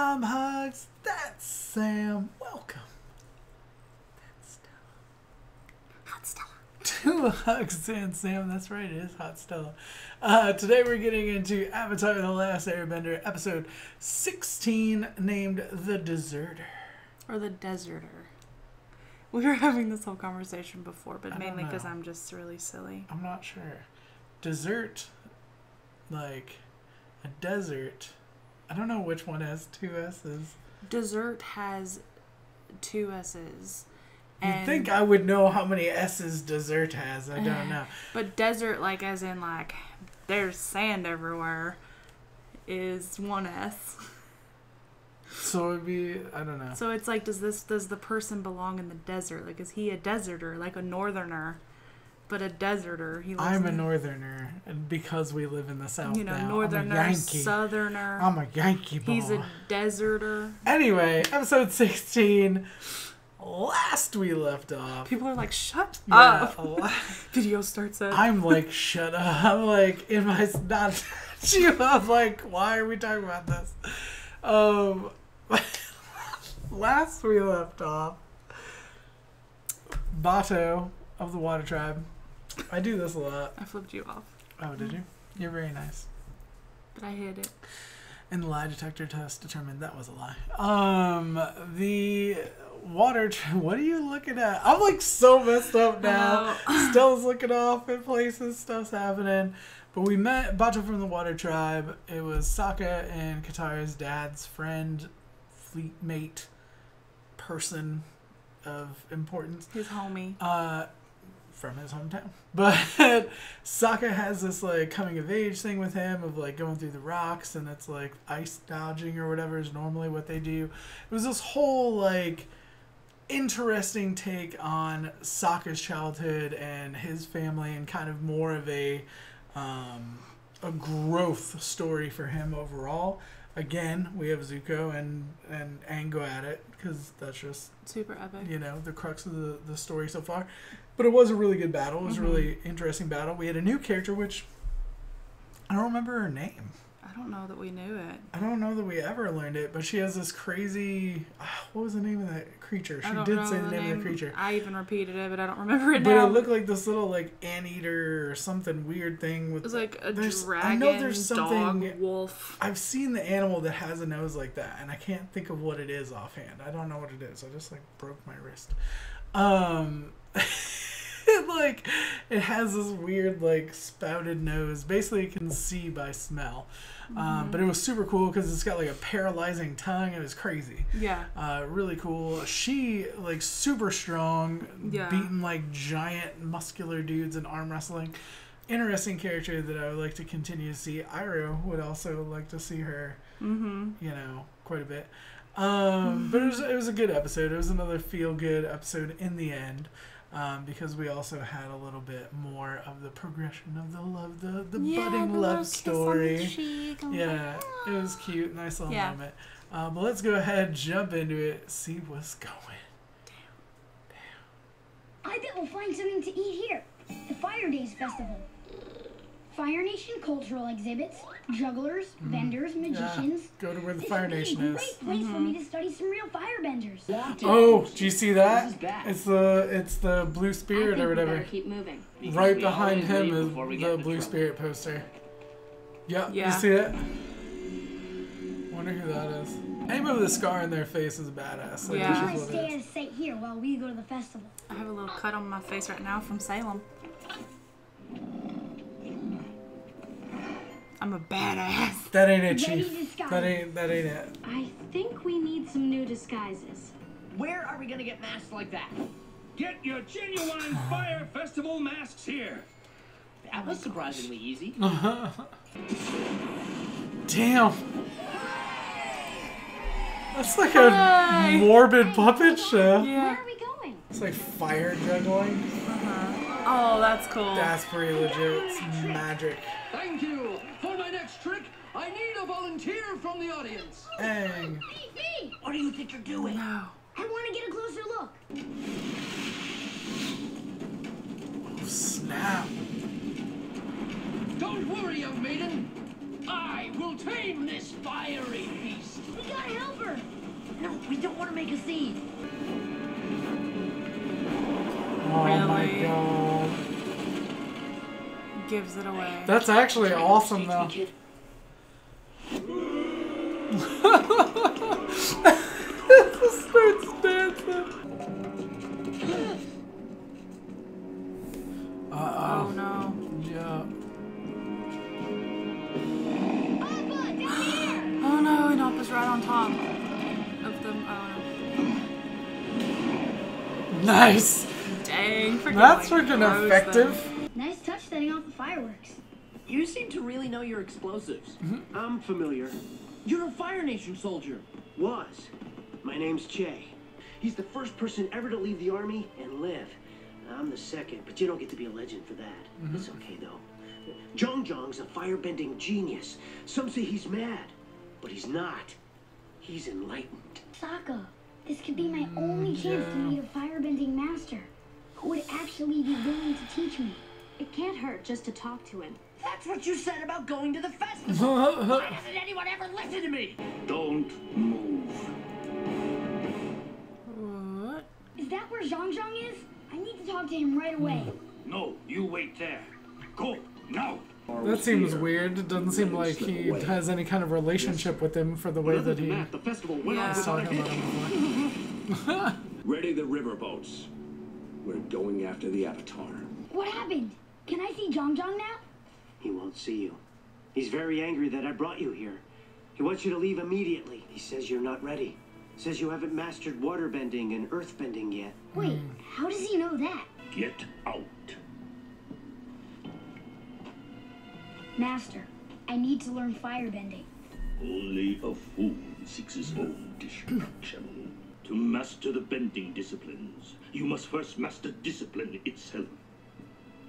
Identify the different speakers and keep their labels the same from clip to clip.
Speaker 1: I'm Hugs. That's Sam. Welcome. That's Stella.
Speaker 2: Hot Stella.
Speaker 1: To Hugs and Sam. That's right. It is Hot Stella. Today we're getting into Avatar: The Last Airbender, episode 16, named The Deserter.
Speaker 2: Or the Deserter. We were having this whole conversation before, but
Speaker 1: I
Speaker 2: mainly
Speaker 1: don't
Speaker 2: because
Speaker 1: know.
Speaker 2: I'm just really silly.
Speaker 1: I'm not sure. Desert, like a desert. I don't know which one has two S's.
Speaker 2: Dessert has two S's.
Speaker 1: You'd think I would know how many S's dessert has. I don't know.
Speaker 2: But desert, like as in like there's sand everywhere, is one S.
Speaker 1: So it'd be, I don't know.
Speaker 2: So it's like, does the person belong in the desert? Like, is he a deserter, like a northerner, but a deserter?
Speaker 1: I'm a northerner, and because we live in the South,
Speaker 2: you know,
Speaker 1: now,
Speaker 2: northerner,
Speaker 1: I'm a Yankee.
Speaker 2: southerner.
Speaker 1: I'm a Yankee boy.
Speaker 2: He's a deserter.
Speaker 1: Anyway, episode 16. Last we left off.
Speaker 2: People are like, shut
Speaker 1: Yeah,
Speaker 2: up. Video starts up.
Speaker 1: I'm like, shut up. I'm like, in my not you. I'm like, why are we talking about this? Last we left off, Bato of the Water Tribe. I do this a lot.
Speaker 2: I flipped you off.
Speaker 1: Oh, did you? You're very nice.
Speaker 2: But I hit it.
Speaker 1: And the lie detector test determined that was a lie. The water. What are you looking at? I'm like so messed up now. Stella's looking off in places. Stuff's happening. But we met Bato from the Water Tribe. It was Sokka and Katara's dad's friend, fleet mate, person of importance.
Speaker 2: His homie.
Speaker 1: From his hometown. But Sokka has this like coming of age thing with him of like going through the rocks, and it's like ice dodging or whatever is normally what they do. It was this whole like interesting take on Sokka's childhood and his family, and kind of more of a growth story for him overall. Again, we have Zuko and Aang go at it, because that's just
Speaker 2: Super epic.
Speaker 1: you know, the crux of the story so far. But it was a really good battle. It was a really interesting battle. We had a new character, which I don't remember her name.
Speaker 2: I don't know that we knew it.
Speaker 1: I don't know that we ever learned it, but she has this crazy... what was the name of that creature? She did say the name of the creature.
Speaker 2: I even repeated it, but I don't remember it
Speaker 1: But
Speaker 2: now.
Speaker 1: it looked like this little like anteater or something weird thing with...
Speaker 2: It was like a dragon,
Speaker 1: I know there's something,
Speaker 2: dog, wolf.
Speaker 1: I've seen the animal that has a nose like that, and I can't think of what it is offhand. I don't know what it is. I just like broke my wrist. It has this weird like spouted nose. Basically, it can see by smell. But it was super cool because it's got like a paralyzing tongue. It was crazy.
Speaker 2: Yeah.
Speaker 1: Really cool. She like super strong,
Speaker 2: Yeah.
Speaker 1: beating like giant muscular dudes in arm wrestling. Interesting character that I would like to continue to see. Iroh would also like to see her. You know, quite a bit. But it was a good episode. It was another feel good episode in the end. Because we also had a little bit more of the progression of the love, the budding love story. Yeah, it was cute, nice little moment. But let's go ahead, jump into it, see what's going.
Speaker 3: I bet we'll find something to eat here. The Fire Days Festival. Fire Nation cultural exhibits, jugglers, vendors, magicians.
Speaker 1: Yeah, go to where the
Speaker 3: This
Speaker 1: Fire
Speaker 3: would be
Speaker 1: Nation
Speaker 3: a
Speaker 1: is.
Speaker 3: great place for me to study some real firebenders.
Speaker 1: Oh, do you see that? It's the Blue Spirit or whatever.
Speaker 4: Keep moving.
Speaker 1: Right behind him is the Blue Spirit poster. Yep,
Speaker 2: Yeah.
Speaker 1: you see it? Wonder who that is. Anybody with a scar in their face is a badass. Like,
Speaker 2: Yeah.
Speaker 1: this
Speaker 3: I
Speaker 1: is
Speaker 3: might
Speaker 1: what
Speaker 3: stay
Speaker 1: it
Speaker 3: out
Speaker 1: is.
Speaker 3: of sight here while we go to the festival.
Speaker 2: I have a little cut on my face right now from Salem. I'm a badass.
Speaker 1: That ain't it,
Speaker 3: Ready
Speaker 1: Chief.
Speaker 3: to disguise.
Speaker 1: That ain't it.
Speaker 4: I think we need some new disguises.
Speaker 5: Where are we gonna get masks like that?
Speaker 6: Get your genuine Fire Festival masks here.
Speaker 5: That was surprisingly easy.
Speaker 1: Damn. That's like a morbid puppet show.
Speaker 2: Yeah.
Speaker 3: Where are we going?
Speaker 1: It's like fire juggling.
Speaker 2: Oh, that's cool.
Speaker 1: That's pretty legit. It's magic.
Speaker 6: Thank you. For my next trick, I need a volunteer from the audience.
Speaker 1: Dang.
Speaker 3: Me!
Speaker 5: What do you think you're doing?
Speaker 2: No.
Speaker 3: I want to get a closer look.
Speaker 1: Snap.
Speaker 6: Don't worry, young maiden. I will tame this fiery beast.
Speaker 3: We gotta help her.
Speaker 5: No, we don't want to make a scene.
Speaker 1: Oh my
Speaker 2: Really?
Speaker 1: god.
Speaker 2: Gives it away.
Speaker 1: That's actually awesome though.
Speaker 5: Kid.
Speaker 1: Starts dancing.
Speaker 2: Oh no.
Speaker 1: Yeah.
Speaker 2: Oh no, and Appa's right on top of them. Oh
Speaker 1: Nice.
Speaker 2: no. Dang, freaking
Speaker 1: That's
Speaker 2: like,
Speaker 1: freaking
Speaker 2: throws
Speaker 1: effective.
Speaker 2: them.
Speaker 3: Nice touch setting off the fireworks.
Speaker 5: You seem to really know your explosives.
Speaker 7: I'm familiar.
Speaker 5: You're a Fire Nation soldier.
Speaker 7: Was. My name's Che. He's the first person ever to leave the army and live. I'm the second, but you don't get to be a legend for that. It's okay, though. Zhongzhong's a firebending genius. Some say he's mad, but he's not. He's enlightened.
Speaker 3: Sokka, this could be my only chance to meet a firebending master who would actually be willing to teach me.
Speaker 4: It can't hurt just to talk to him.
Speaker 5: That's what you said about going to the festival. Why doesn't anyone ever listen to me?
Speaker 6: Don't move.
Speaker 2: What?
Speaker 3: Is that where Zhongzhong is? I need to talk to him right away.
Speaker 6: No, you wait there. Go, now.
Speaker 1: That seems weird. It doesn't seem like he has any kind of relationship with him for the way that he
Speaker 6: The festival went
Speaker 2: Yeah.
Speaker 6: on
Speaker 1: was
Speaker 6: without a
Speaker 1: talking about
Speaker 6: hitch.
Speaker 1: him before.
Speaker 8: Ready the riverboats. We're going after the Avatar.
Speaker 3: What happened? Can I see Zhongzhong now?
Speaker 7: He won't see you. He's very angry that I brought you here. He wants you to leave immediately. He says you're not ready. Says you haven't mastered waterbending and earthbending yet.
Speaker 3: Wait, how does he know that?
Speaker 6: Get out.
Speaker 3: Master, I need to learn firebending.
Speaker 9: Only a fool seeks his own destruction. To master the bending disciplines, you must first master discipline itself.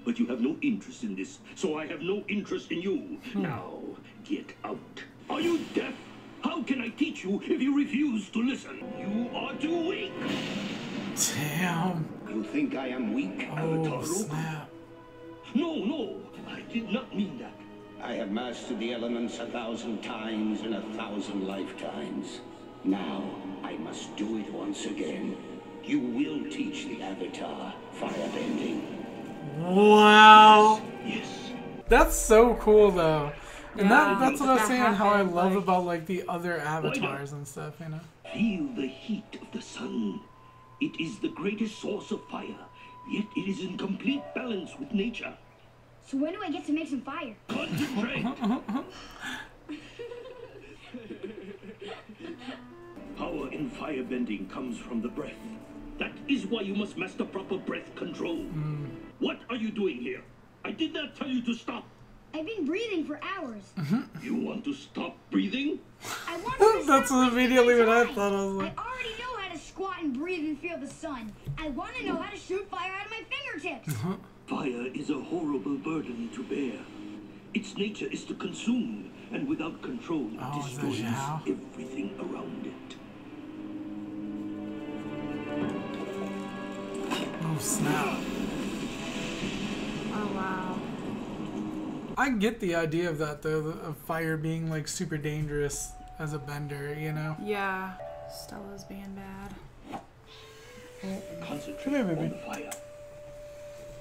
Speaker 9: But you have no interest in this, so I have no interest in you. Now, get out. Are you deaf? How can I teach you if you refuse to listen? You are too weak.
Speaker 1: Damn.
Speaker 8: You think I am weak,
Speaker 1: Oh,
Speaker 8: Avatar?
Speaker 1: snap.
Speaker 9: No, I did not mean that.
Speaker 8: I have mastered the elements 1,000 times in 1,000 lifetimes. Now, I must do it once again. You will teach the Avatar firebending.
Speaker 1: Wow.
Speaker 9: Yes.
Speaker 1: That's so cool though. And
Speaker 2: Yeah,
Speaker 1: that's what I was
Speaker 2: that
Speaker 1: saying, how I
Speaker 2: happened,
Speaker 1: love
Speaker 2: like-
Speaker 1: about like the other avatars and stuff, you know?
Speaker 9: Feel the heat of the sun. It is the greatest source of fire, yet it is in complete balance with nature.
Speaker 3: So when do I get to make some fire?
Speaker 9: Concentrate. Power in firebending comes from the breath. That is why you must master proper breath control. What are you doing here? I did not tell you to stop.
Speaker 3: I've been breathing for hours.
Speaker 9: You want to stop breathing?
Speaker 3: I want to
Speaker 1: That's
Speaker 3: stop
Speaker 1: immediately
Speaker 3: wasting
Speaker 1: what I
Speaker 3: time.
Speaker 1: thought. I was
Speaker 3: I
Speaker 1: like,
Speaker 3: already know how to squat and breathe and feel the sun. I want to know how to shoot fire out of my fingertips.
Speaker 9: Fire is a horrible burden to bear. Its nature is to consume, and without control, it
Speaker 1: Oh, is that
Speaker 9: destroys
Speaker 1: Zhao?
Speaker 9: everything around it.
Speaker 1: oh snap.
Speaker 2: Oh wow.
Speaker 1: I get the idea of that though, of fire being like super dangerous as a bender, you know?
Speaker 2: Yeah. Stella's being bad.
Speaker 9: Concentrate
Speaker 1: Come here, baby.
Speaker 9: on the fire.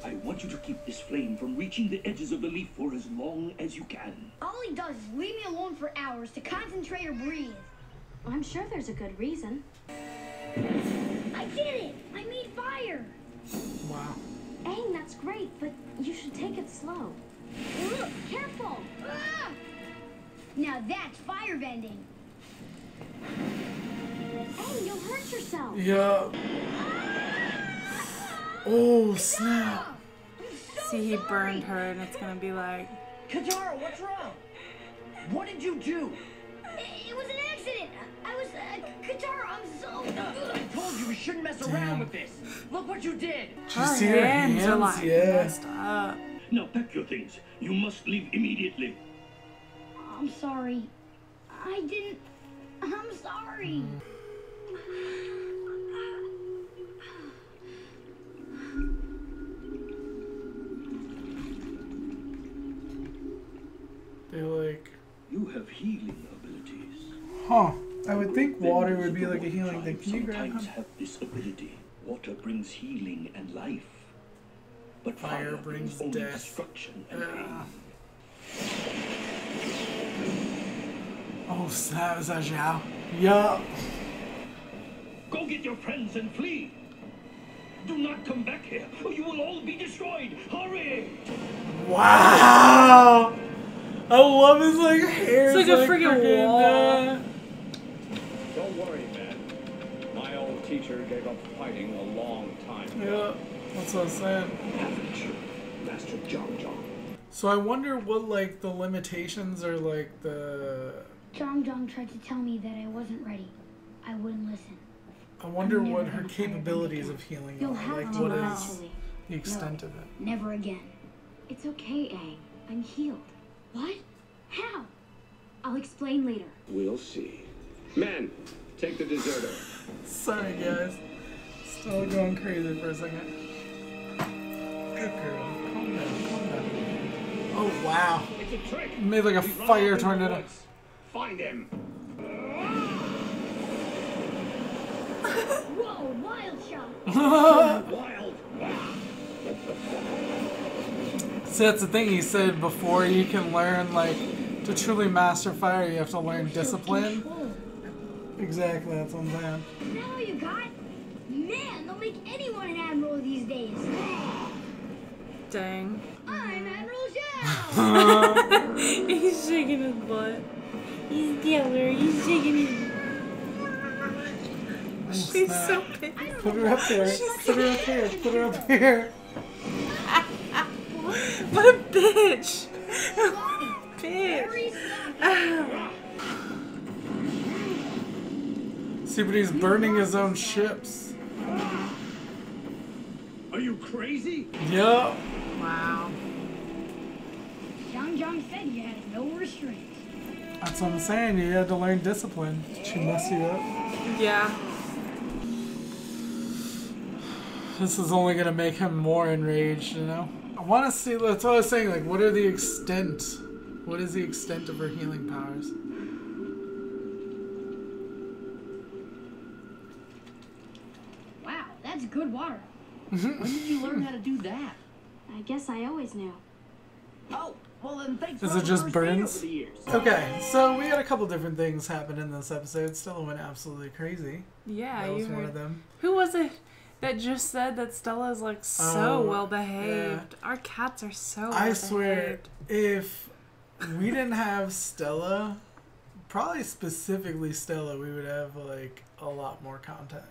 Speaker 9: I want you to keep this flame from reaching the edges of the leaf for as long as you can.
Speaker 3: All he does is leave me alone for hours to concentrate or breathe.
Speaker 4: I'm sure there's a good reason.
Speaker 3: I did it! I made fire!
Speaker 1: Wow.
Speaker 4: Aang, that's great, but you should take it slow.
Speaker 3: Ugh, careful! Ah! Now that's firebending.
Speaker 4: Aang, you'll hurt yourself.
Speaker 1: Yeah. Oh snap.
Speaker 2: See, he burned her, and it's gonna be like,
Speaker 5: Katara, what's wrong? What did you do?
Speaker 3: It was an accident. I was, Katara, I'm so...
Speaker 5: I told you we shouldn't mess around with this. Look what you did.
Speaker 1: Did you
Speaker 2: her
Speaker 1: see her
Speaker 2: hands are
Speaker 1: hands?
Speaker 2: like
Speaker 1: Yeah.
Speaker 2: messed up.
Speaker 9: Now pack your things. You must leave immediately.
Speaker 3: I'm sorry. I didn't... I'm sorry.
Speaker 1: They like Huh. I would think water would be like a healing thing. Can you grab
Speaker 9: sometimes
Speaker 1: him?
Speaker 9: have this ability. Water brings healing and life. But
Speaker 1: Fire brings
Speaker 9: only
Speaker 1: death.
Speaker 9: destruction and pain.
Speaker 1: Oh, snap. Is that Zhao? Yup.
Speaker 9: Go get your friends and flee. Do not come back here, or you will all be destroyed. Hurry!
Speaker 1: Wow. I love his like hair.
Speaker 2: It's like a freaking wall.
Speaker 10: Don't worry, man. My old teacher gave up fighting a long time ago.
Speaker 1: Yeah, that's what I was saying.
Speaker 7: Average. Master Jong Jong.
Speaker 1: So I wonder what like the limitations are like the.
Speaker 3: Jong Jong tried to tell me that I wasn't ready. I wouldn't listen.
Speaker 1: I wonder
Speaker 3: I'm
Speaker 1: what
Speaker 3: never
Speaker 1: her
Speaker 3: gonna fire
Speaker 1: capabilities
Speaker 3: again.
Speaker 1: of healing
Speaker 3: You'll
Speaker 1: are.
Speaker 3: have
Speaker 1: Like
Speaker 3: to
Speaker 1: what is
Speaker 3: eventually.
Speaker 1: the extent
Speaker 3: No,
Speaker 1: of it?
Speaker 3: never again.
Speaker 4: It's okay, Aang. I'm healed.
Speaker 3: What? How?
Speaker 4: I'll explain later.
Speaker 10: We'll see. Men, take the deserter.
Speaker 1: Sorry guys. Still going crazy for a second. Good girl. Calm down, calm down. Oh wow.
Speaker 10: It's a trick.
Speaker 1: Made like a
Speaker 10: He's run
Speaker 1: fire
Speaker 10: off in the
Speaker 1: tornado.
Speaker 10: woods. Find him.
Speaker 3: Whoa, wild shot!
Speaker 10: Wild.
Speaker 1: See, that's the thing he said before you can learn, like, to truly master fire, you have to learn discipline. Exactly, that's what I'm saying.
Speaker 3: Is that all you got? Man, they'll make anyone an admiral these days.
Speaker 2: Dang.
Speaker 3: I'm Admiral Zhao!
Speaker 2: He's shaking his butt. He's Taylor. He's shaking his. She's so pissed.
Speaker 1: Put her up there. Put her up here. Put her up here.
Speaker 2: What a bitch! Bitch.
Speaker 1: See, but he's burning his own ships.
Speaker 10: Are you crazy?
Speaker 1: Yup.
Speaker 2: Wow.
Speaker 3: Jong Jong said you had no restraints.
Speaker 1: That's what I'm saying. You had to learn discipline. She messed you up.
Speaker 2: Yeah.
Speaker 1: This is only gonna make him more enraged, you know? I wanna see, that's what I was saying, like, what are the extent? What is the extent of her healing powers?
Speaker 3: Wow, that's good water.
Speaker 5: When did you learn how to do that?
Speaker 4: I guess I always knew.
Speaker 5: Oh, well then thanks
Speaker 1: Is
Speaker 5: for
Speaker 1: it just
Speaker 5: all the first aid
Speaker 1: burns?
Speaker 5: over the years.
Speaker 1: Okay, so we had a couple different things happen in this episode. Stella went absolutely crazy.
Speaker 2: Yeah,
Speaker 1: That was
Speaker 2: you
Speaker 1: one
Speaker 2: heard.
Speaker 1: of them.
Speaker 2: Who was it that just said that Stella's like so
Speaker 1: Oh,
Speaker 2: well behaved? Our cats are so well
Speaker 1: I swear,
Speaker 2: behaved.
Speaker 1: if we didn't have Stella, probably specifically Stella, we would have like a lot more content.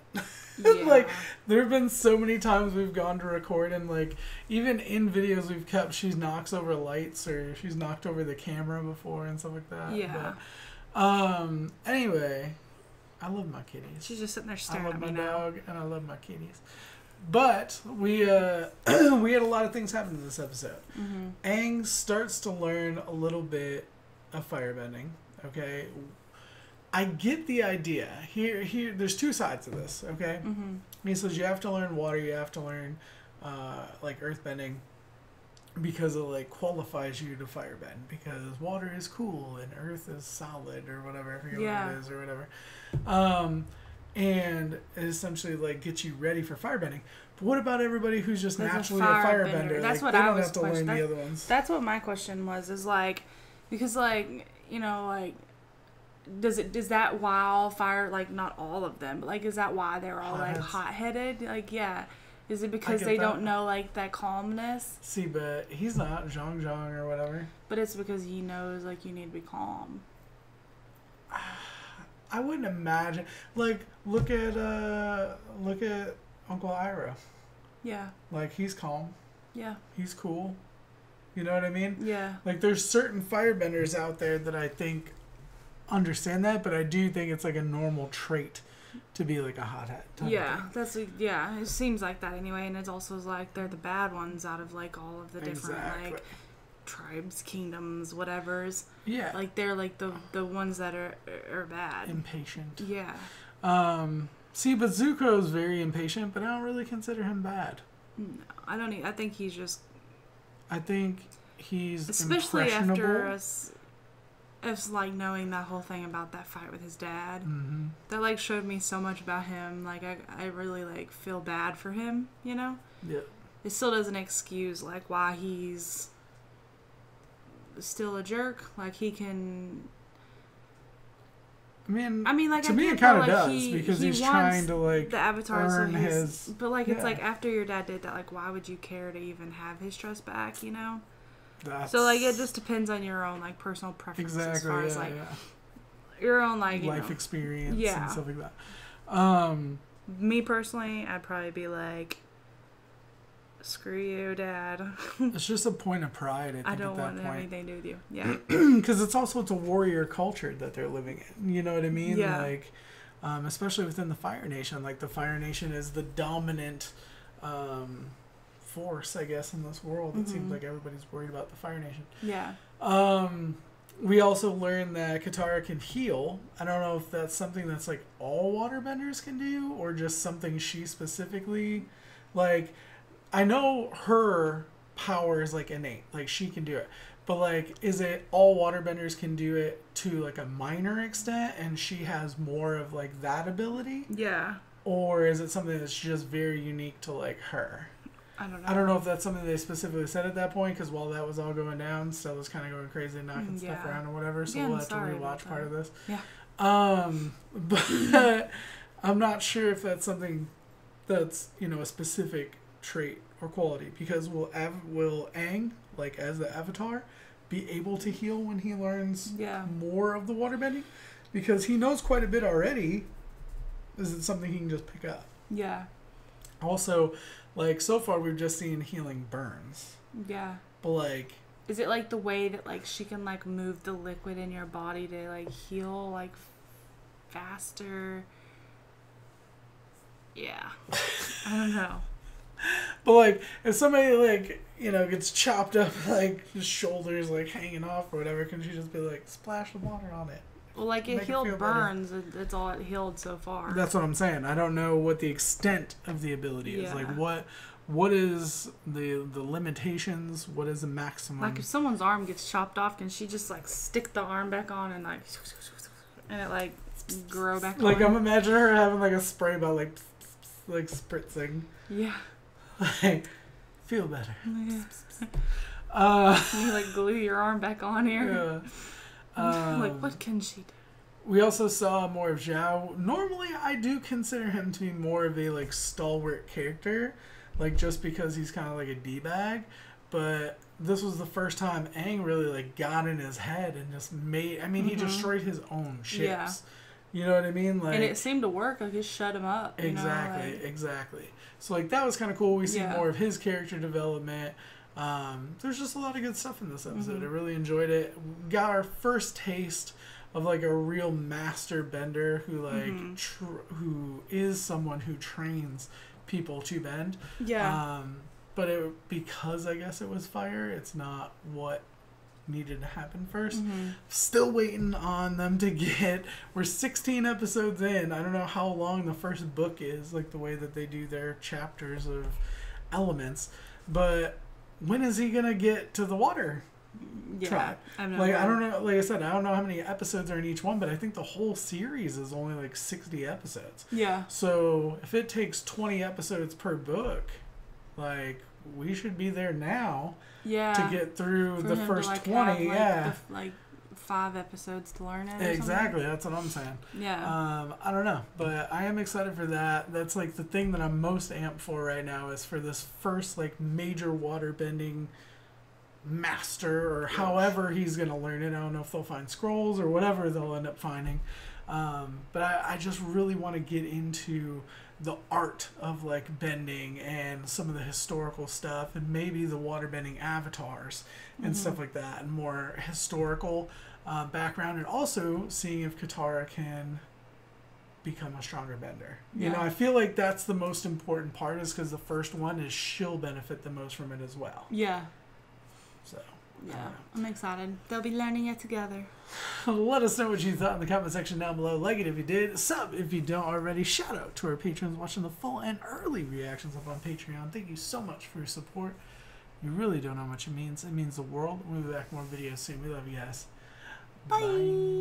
Speaker 2: Yeah.
Speaker 1: Like there have been so many times we've gone to record and like even in videos we've kept she knocks over lights or she's knocked over the camera before and stuff like that.
Speaker 2: Yeah.
Speaker 1: But, anyway, I love my kitties.
Speaker 2: She's just sitting there
Speaker 1: I
Speaker 2: staring
Speaker 1: love
Speaker 2: at
Speaker 1: my
Speaker 2: me now.
Speaker 1: dog and I love my kitties. But we we had a lot of things happen in this episode.
Speaker 2: Mm-hmm.
Speaker 1: Aang starts to learn a little bit of firebending. Okay, I get the idea. Here, there's two sides to this. Okay, He says you have to learn water, you have to learn like earthbending because it like qualifies you to firebend because water is cool and earth is solid or whatever. I forget what it is or whatever. And it essentially like gets you ready for firebending. But what about everybody who's just
Speaker 2: There's
Speaker 1: naturally a firebender?
Speaker 2: That's
Speaker 1: like,
Speaker 2: what
Speaker 1: they
Speaker 2: I
Speaker 1: don't
Speaker 2: was
Speaker 1: have to learn
Speaker 2: questioning.
Speaker 1: the other ones.
Speaker 2: That's what my question was. Is like, because like you know like, is that why all fire like not all of them, but like is that why they're all like hot-headed? Like yeah, is it because they don't know like that calmness?
Speaker 1: See, but he's not Zhong Zhong or whatever.
Speaker 2: But it's because he knows like you need to be calm.
Speaker 1: I wouldn't imagine. Like, look at Uncle Iroh.
Speaker 2: Yeah.
Speaker 1: Like, he's calm.
Speaker 2: Yeah.
Speaker 1: He's cool. You know what I mean?
Speaker 2: Yeah.
Speaker 1: Like, there's certain firebenders out there that I think understand that, but I do think it's like a normal trait to be like a hothead.
Speaker 2: Yeah, that's yeah. It seems like that anyway, and it's also like they're the bad ones out of like all of the different like tribes, kingdoms, whatever's.
Speaker 1: Yeah.
Speaker 2: Like they're like the ones that are bad.
Speaker 1: Impatient.
Speaker 2: Yeah.
Speaker 1: See, but Zuko's very impatient, but I don't really consider him bad.
Speaker 2: No, I don't. I think he's just.
Speaker 1: I think he's
Speaker 2: especially
Speaker 1: impressionable.
Speaker 2: It's like knowing that whole thing about that fight with his dad.
Speaker 1: Mm-hmm.
Speaker 2: That like showed me so much about him. Like I really like feel bad for him, you know?
Speaker 1: Yeah.
Speaker 2: It still doesn't excuse like why he's still a jerk. Like he can
Speaker 1: I mean,
Speaker 2: like
Speaker 1: to
Speaker 2: I
Speaker 1: me
Speaker 2: get
Speaker 1: it kind of
Speaker 2: that, like,
Speaker 1: does because
Speaker 2: he
Speaker 1: he's
Speaker 2: wants
Speaker 1: trying to like
Speaker 2: the Avatar
Speaker 1: earn his.
Speaker 2: But like it's
Speaker 1: yeah.
Speaker 2: like after your dad did that, like why would you care to even have his trust back? You know.
Speaker 1: That's...
Speaker 2: So like it just depends on your own like personal preferences
Speaker 1: exactly,
Speaker 2: as far
Speaker 1: yeah,
Speaker 2: as like
Speaker 1: yeah.
Speaker 2: your own like
Speaker 1: life experience
Speaker 2: yeah.
Speaker 1: and stuff like that.
Speaker 2: Me personally, I'd probably be like, screw you, Dad.
Speaker 1: It's just a point of pride. I think,
Speaker 2: I don't
Speaker 1: at
Speaker 2: want
Speaker 1: that point.
Speaker 2: anything to do with you. Yeah.
Speaker 1: Because it's a warrior culture that they're living in. You know what I mean?
Speaker 2: Yeah.
Speaker 1: Like, especially within the Fire Nation. Like the Fire Nation is the dominant force, I guess, in this world. It seems like everybody's worried about the Fire Nation.
Speaker 2: Yeah.
Speaker 1: We also learned that Katara can heal. I don't know if that's something that's like all waterbenders can do or just something she specifically like. I know her power is like innate, like she can do it, but like is it all waterbenders can do it to like a minor extent and she has more of like that ability?
Speaker 2: Yeah.
Speaker 1: Or is it something that's just very unique to like her?
Speaker 2: I don't know.
Speaker 1: I don't know if that's something they specifically said at that point, because while that was all going down, Stella's kind of going crazy and knocking stuff around or whatever, so we'll have to rewatch part of this.
Speaker 2: Yeah.
Speaker 1: But I'm not sure if that's something that's, you know, a specific trait or quality, because will Aang, like as the Avatar, be able to heal when he learns more of the waterbending? Because he knows quite a bit already. Is it something he can just pick up?
Speaker 2: Yeah.
Speaker 1: Also, like, so far we've just seen healing burns.
Speaker 2: Yeah.
Speaker 1: But, like...
Speaker 2: Is it, like, the way that, like, she can, like, move the liquid in your body to, like, heal, like, faster? Yeah. I don't know.
Speaker 1: But, like, if somebody, like, you know, gets chopped up, like, his shoulders, like, hanging off or whatever, can she just be like, splash the water on it?
Speaker 2: Well, like, it healed burns. That's all it healed so far.
Speaker 1: That's what I'm saying. I don't know what the extent of the ability is. Like, what is the limitations? What is the maximum?
Speaker 2: Like, if someone's arm gets chopped off, can she just, like, stick the arm back on and, like, and it, like, grow back on?
Speaker 1: Like, I'm imagining her having, like, a spray bottle, like spritzing.
Speaker 2: Yeah.
Speaker 1: Like, feel better.
Speaker 2: Yeah. You, like, glue your arm back on here.
Speaker 1: Yeah.
Speaker 2: Like, what can she do?
Speaker 1: We also saw more of Zhao. Normally, I do consider him to be more of a, like, stalwart character. Like, just because he's kind of like a D-bag. But this was the first time Aang really, like, got in his head and just made... I mean, he destroyed his own ships. Yeah. You know what I mean? Like,
Speaker 2: and it seemed to work. Like, it shut him up.
Speaker 1: Exactly, you know? Exactly. So, like, that was kind of cool. We see more of his character development. There's just a lot of good stuff in this episode. I really enjoyed it. Got our first taste of like a real master bender who like who is someone who trains people to bend.
Speaker 2: Yeah.
Speaker 1: But because I guess it was fire, it's not what needed to happen first. Still waiting on them to get. We're 16 episodes in. I don't know how long the first book is, like the way that they do their chapters of elements, but when is he gonna get to the water?
Speaker 2: Yeah,
Speaker 1: I don't know. Like I said, I don't know how many episodes are in each one, but I think the whole series is only like 60 episodes.
Speaker 2: Yeah.
Speaker 1: So if it takes 20 episodes per book, like we should be there now.
Speaker 2: Yeah.
Speaker 1: To get through the first 20.
Speaker 2: Have, like 5 episodes to learn it.
Speaker 1: Exactly. That's what I'm saying.
Speaker 2: Yeah.
Speaker 1: I don't know, but I am excited for that. That's like the thing that I'm most amped for right now is for this first like major waterbending master or however he's gonna learn it. I don't know if they'll find scrolls or whatever they'll end up finding. But I just really want to get into the art of like bending and some of the historical stuff and maybe the waterbending avatars and stuff like that, and more historical background, and also seeing if Katara can become a stronger bender. You know, I feel like that's the most important part, is because the first one is she'll benefit the most from it as well.
Speaker 2: Yeah.
Speaker 1: So.
Speaker 2: Yeah, I'm excited. They'll be learning it together.
Speaker 1: Let us know what you thought in the comment section down below. Like it if you did. Sub if you don't already. Shout out to our patrons watching the full and early reactions up on Patreon. Thank you so much for your support. You really don't know how much it means. It means the world. We'll be back with more videos soon. We love you guys.
Speaker 2: Bye.